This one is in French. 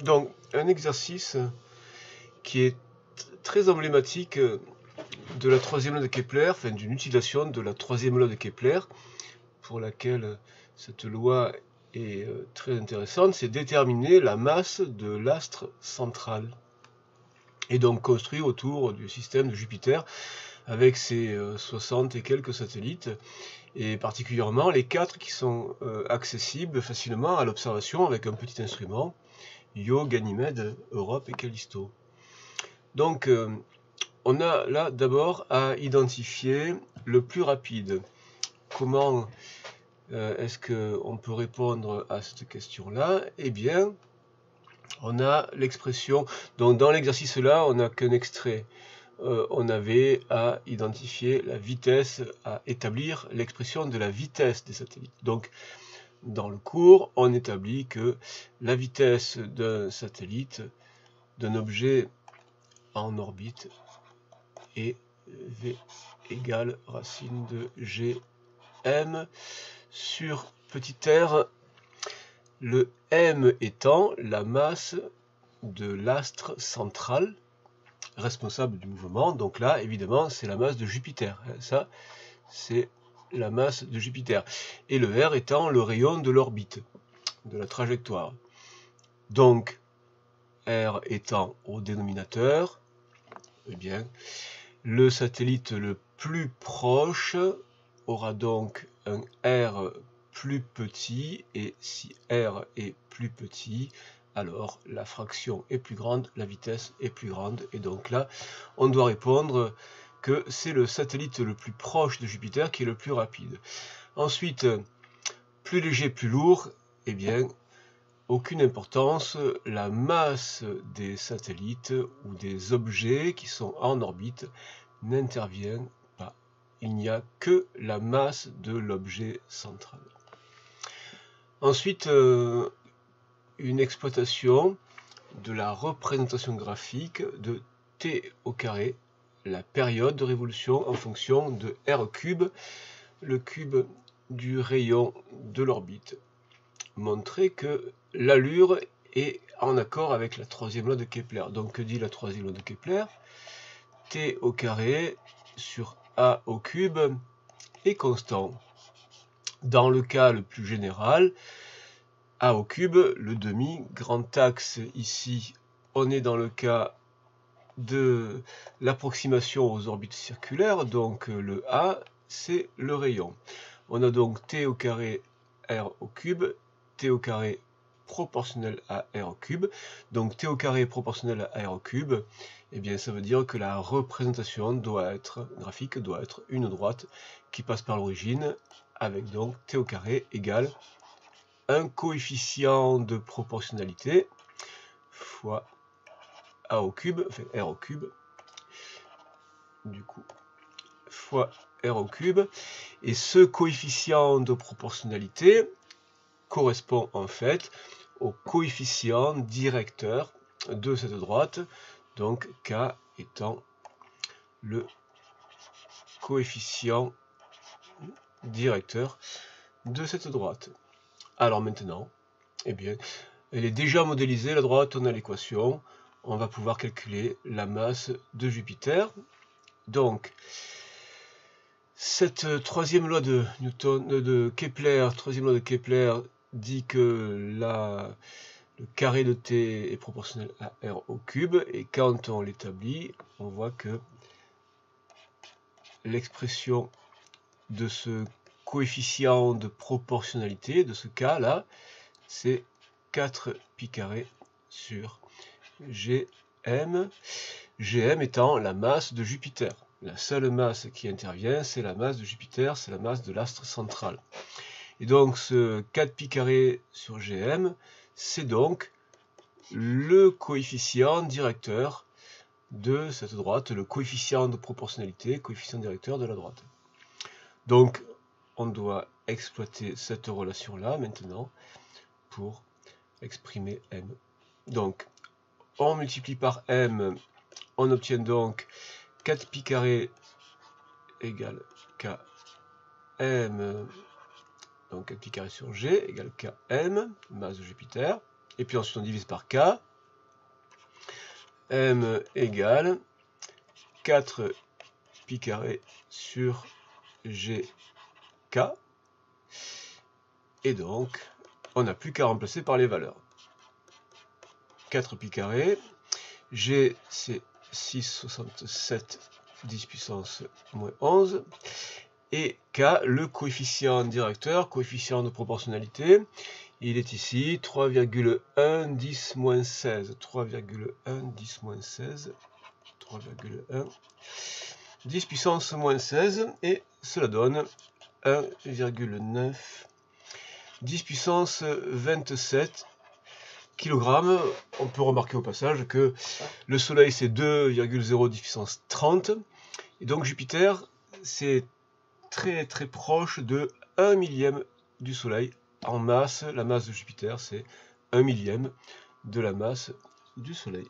Donc, un exercice qui est très emblématique de la troisième loi de Kepler, enfin d'une utilisation de la troisième loi de Kepler, pour laquelle cette loi est très intéressante, c'est déterminer la masse de l'astre central. Et donc construire autour du système de Jupiter avec ses 60 et quelques satellites, et particulièrement les 4 qui sont accessibles facilement à l'observation avec un petit instrument, Io, Ganymède, Europe et Callisto. Donc on a là d'abord à identifier le plus rapide. Comment est-ce qu'on peut répondre à cette question-là? Eh bien, on a l'expression, donc dans l'exercice là, on n'a qu'un extrait. On avait à identifier la vitesse, à établir l'expression de la vitesse des satellites. Donc, dans le cours, on établit que la vitesse d'un satellite, d'un objet en orbite, est v égale racine de gm sur petit r, le m étant la masse de l'astre central responsable du mouvement. Donc là, évidemment, c'est la masse de Jupiter. Ça, c'est la masse de Jupiter. Et le r étant le rayon de l'orbite, de la trajectoire. Donc, r étant au dénominateur, eh bien, le satellite le plus proche aura donc un r plus petit, et si r est plus petit, alors la fraction est plus grande, la vitesse est plus grande, et donc là, on doit répondre que c'est le satellite le plus proche de Jupiter qui est le plus rapide. Ensuite, plus léger, plus lourd, eh bien, aucune importance, la masse des satellites ou des objets qui sont en orbite n'intervient pas. Il n'y a que la masse de l'objet central. Ensuite, une exploitation de la représentation graphique de t au carré, la période de révolution en fonction de r cube, le cube du rayon de l'orbite. Montrer que l'allure est en accord avec la troisième loi de Kepler. Donc que dit la troisième loi de Kepler? T au carré sur a au cube est constant. Dans le cas le plus général, a au cube, le demi, grand axe ici, on est dans le cas de l'approximation aux orbites circulaires, donc le a, c'est le rayon. On a donc t au carré r au cube, t au carré proportionnel à r au cube. Donc t au carré proportionnel à r au cube, eh bien ça veut dire que la représentation graphique doit être une droite qui passe par l'origine, avec donc t au carré égale un coefficient de proportionnalité fois a au cube, enfin r au cube, du coup, fois r au cube. Et ce coefficient de proportionnalité correspond en fait au coefficient directeur de cette droite, donc k étant le coefficient directeur de cette droite. Alors maintenant, eh bien, elle est déjà modélisée, la droite, on a l'équation, on va pouvoir calculer la masse de Jupiter. Donc, cette troisième loi de Kepler, dit que le carré de t est proportionnel à r au cube, et quand on l'établit, on voit que l'expression de ce coefficient de proportionnalité, de ce cas-là, c'est 4 pi carré sur gm, gm étant la masse de Jupiter. La seule masse qui intervient, c'est la masse de Jupiter, c'est la masse de l'astre central. Et donc ce 4 pi carré sur gm, c'est donc le coefficient directeur de cette droite, le coefficient de proportionnalité, coefficient directeur de la droite. Donc on doit exploiter cette relation-là maintenant pour exprimer m. Donc on multiplie par m, on obtient donc 4 pi carré égale km, donc 4 pi carré sur g égale km, masse de Jupiter, et puis ensuite on divise par k, m égale 4 pi carré sur gk. Et donc, on n'a plus qu'à remplacer par les valeurs. 4 pi carré, g c'est 6,67 10 puissance moins 11, et k, le coefficient directeur, coefficient de proportionnalité, il est ici 3,1 10 moins 16, 3,1 10 moins 16, 3,1 10 puissance moins 16, et cela donne 1,9 10 puissance 27 kg. On peut remarquer au passage que le Soleil c'est 2,0 10 puissance 30, et donc Jupiter c'est très très proche de 1 millième du Soleil en masse. La masse de Jupiter c'est 1 millième de la masse du Soleil.